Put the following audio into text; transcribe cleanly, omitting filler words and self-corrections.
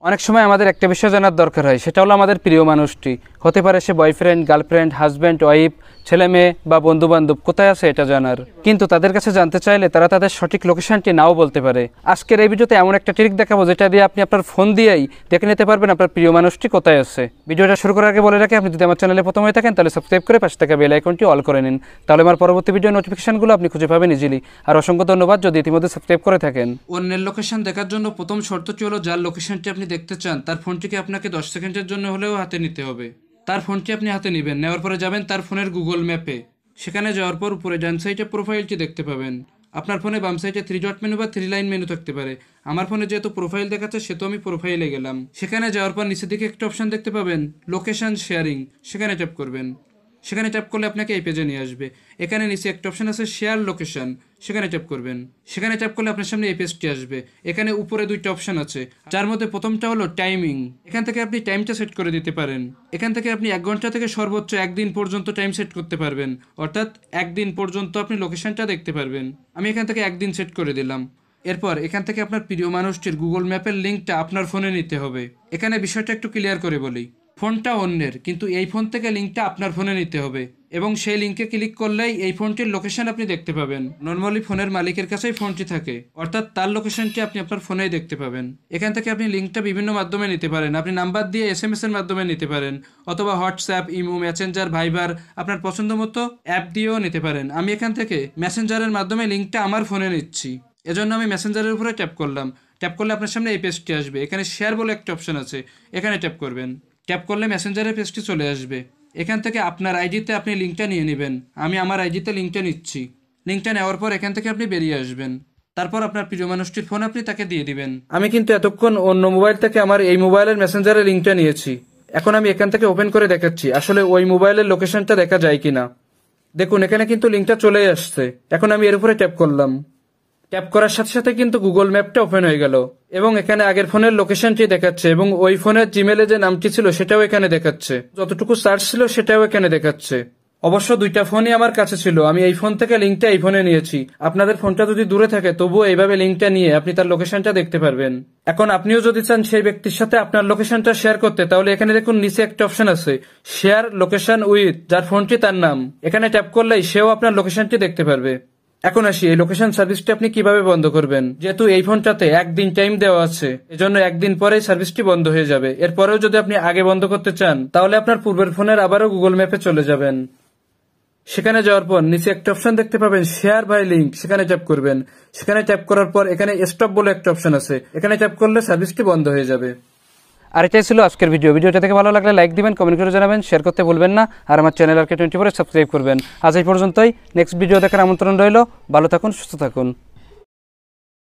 অনেক সময় আমাদের একটা বিষয় জানার দরকার হয়, সেটা হলো আমাদের প্রিয় মানুষটি। হতে পারে সে বয়ফ্রেন্ড, গার্লফ্রেন্ড, হাজব্যান্ড, ওয়াইফ, ছেলে মেয়ে বা বন্ধু বান্ধব কোথায় আছে এটা জানার। কিন্তু তাদের কাছে জানতে চাইলে তারা তাদের সঠিক লোকেশনটি নাও বলতে পারে। আজকের এই ভিডিওতে এমন একটা ট্রিক দেখাবো যেটা দিয়ে আপনি আপনার ফোন দিয়েই দেখে নিতে পারবেন আপনার প্রিয় মানুষটি কোথায় আছে। ভিডিওটা শুরু করার আগে বলে রাখি, আপনি যদি আমার চ্যানেলে প্রথম হয়ে থাকেন তাহলে সাবস্ক্রাইব করে পাশে থাকা বেল আইকনটি অল করে নিন, তাহলে আমার পরবর্তী ভিডিও নোটিফিকেশনগুলো আপনি খুঁজে পাবেন ইজিলি। আর অসংখ্য ধন্যবাদ যদি ইতিমধ্যে সাবস্ক্রাইব করে থাকেন। অন্যের লোকেশন দেখার জন্য প্রথম শর্তটি হলো, যার লোকেশনটি আপনি দেখতে চান তার ফোনটিকে আপনাকে 10 সেকেন্ডের জন্য হলেও হাতে নিতে হবে। তার ফোনটি আপনি হাতে নেবেন, নেওয়ার পরে যাবেন তার ফোনের গুগল ম্যাপে। সেখানে যাওয়ার পর উপরে ডান সাইডে প্রোফাইলটি দেখতে পাবেন। আপনার ফোনে বাম সাইডে 3 ডট মেনু বা 3 লাইন মেনু থাকতে পারে। আমার ফোনে যেহেতু প্রোফাইল দেখাচ্ছে সেহেতু আমি প্রোফাইলে গেলাম। সেখানে যাওয়ার পর নিচের দিকে একটা অপশন দেখতে পাবেন, লোকেশন শেয়ারিং, সেখানে ট্যাপ করবেন। সেখানে ট্যাপ করলে আপনাকে এই পেজে নিয়ে আসবে। এখানে নিচে একটা অপশন আছে শেয়ার লোকেশন, সেখানে ট্যাপ করবেন। সেখানে ট্যাপ করলে আপনার সামনে এই পেজটি আসবে। এখানে উপরে 2টা অপশন আছে, যার মধ্যে প্রথমটা হলো টাইমিং। এখান থেকে আপনি টাইমটা সেট করে দিতে পারেন। এখান থেকে আপনি 1 ঘন্টা থেকে সর্বোচ্চ 1 দিন পর্যন্ত টাইম সেট করতে পারবেন, অর্থাৎ 1 দিন পর্যন্ত আপনি লোকেশনটা দেখতে পারবেন। আমি এখান থেকে 1 দিন সেট করে দিলাম। এরপর এখান থেকে আপনার প্রিয় মানুষটির গুগল ম্যাপের লিঙ্কটা আপনার ফোনে নিতে হবে। এখানে বিষয়টা একটু ক্লিয়ার করে বলি, ফোনটা অন্যের, কিন্তু এই ফোন থেকে লিঙ্কটা আপনার ফোনে নিতে হবে এবং সেই লিঙ্কে ক্লিক করলেই এই ফোনটির লোকেশন আপনি দেখতে পাবেন। নর্মালি ফোনের মালিকের কাছেই ফোনটি থাকে, অর্থাৎ তার লোকেশনটি আপনি আপনার ফোনেই দেখতে পাবেন। এখান থেকে আপনি লিঙ্কটা বিভিন্ন মাধ্যমে নিতে পারেন। আপনি নাম্বার দিয়ে SMS এর মাধ্যমে নিতে পারেন, অথবা হোয়াটসঅ্যাপ, ইমো, মেসেঞ্জার, ভাইবার, আপনার পছন্দ মতো অ্যাপ দিয়েও নিতে পারেন। আমি এখান থেকে মেসেঞ্জারের মাধ্যমে লিঙ্কটা আমার ফোনে নিচ্ছি, এজন্য আমি মেসেঞ্জারের উপরে ট্যাপ করলাম। ট্যাপ করলে আপনার সামনে এই পেজটি আসবে। এখানে শেয়ার বলে একটা অপশন আছে, এখানে ট্যাপ করবেন। ট্যাপ করলে মেসেঞ্জারের পেজটি চলে আসবে। এখান থেকে আপনার আইডিতে আপনি লিঙ্কটা নিয়ে নেবেন। আমি আমার আইডিতে লিঙ্কটা নিচ্ছি। লিঙ্কটা নেওয়ার পর এখান থেকে আপনি বেরিয়ে আসবেন। তারপর আপনার প্রিয় মানুষটির ফোন আপনি তাকে দিয়ে দিবেন। আমি কিন্তু এতক্ষণ অন্য মোবাইল থেকে আমার এই মোবাইলের মেসেঞ্জারের লিঙ্কটা নিয়েছি। এখন আমি এখান থেকে ওপেন করে দেখাচ্ছি আসলে ওই মোবাইলের লোকেশনটা দেখা যায় কিনা। দেখুন এখানে কিন্তু লিঙ্কটা চলে আসছে। এখন আমি এর উপরে ট্যাপ করলাম। ট্যাপ করার সাথে সাথে কিন্তু গুগল ম্যাপটা ওপেন হয়ে গেল এবং এখানে আগের ফোনের লোকেশনটি দেখাচ্ছে এবং ওই ফোনের জিমেলে যে নামটি ছিল সেটাও এখানে দেখাচ্ছে, যতটুকু সার্চ ছিল সেটাও এখানে দেখাচ্ছে। অবশ্য 2টা ফোনই আমার কাছে ছিল, আমি এই ফোন থেকে লিঙ্কটা এই ফোনে নিয়েছি। আপনাদের ফোনটা যদি দূরে থাকে তবুও এইভাবে লিঙ্কটা নিয়ে আপনি তার লোকেশনটা দেখতে পারবেন। এখন আপনিও যদি চান সেই ব্যক্তির সাথে আপনার লোকেশনটা শেয়ার করতে, তাহলে এখানে দেখুন নিচে একটা অপশন আছে শেয়ার লোকেশন উইথ, যার ফোনটি তার নাম। এখানে ট্যাপ করলেই সেও আপনার লোকেশনটি দেখতে পারবে। এখন আসি এই লোকেশন সার্ভিসটি আপনি কিভাবে বন্ধ করবেন। যেহেতু এই ফোনটাতে 1 দিন টাইম দেওয়া আছে, এজন্য 1 দিন পরেই সার্ভিসটি বন্ধ হয়ে যাবে। এরপরেও যদি আপনি আগে বন্ধ করতে চান তাহলে আপনার পূর্বের ফোনের আবারও গুগল ম্যাপে চলে যাবেন। সেখানে যাওয়ার পর নিচে একটা অপশন দেখতে পাবেন শেয়ার বাই লিঙ্ক, সেখানে ট্যাপ করবেন। সেখানে ট্যাপ করার পর এখানে স্টপ বলে একটা অপশন আছে, এখানে ট্যাপ করলে সার্ভিসটি বন্ধ হয়ে যাবে। আর এটাই ছিল আজকের ভিডিওটা থেকে ভালো লাগলে লাইক দিবেন, কমেন্ট করে জানাবেন, শেয়ার করতে ভুলবেন না। আর আমার চ্যানেল RK24 সাবস্ক্রাইব করবেন। আজ এই পর্যন্তই, নেক্সট ভিডিও দেখার আমন্ত্রণ রইল। ভালো থাকুন, সুস্থ থাকুন।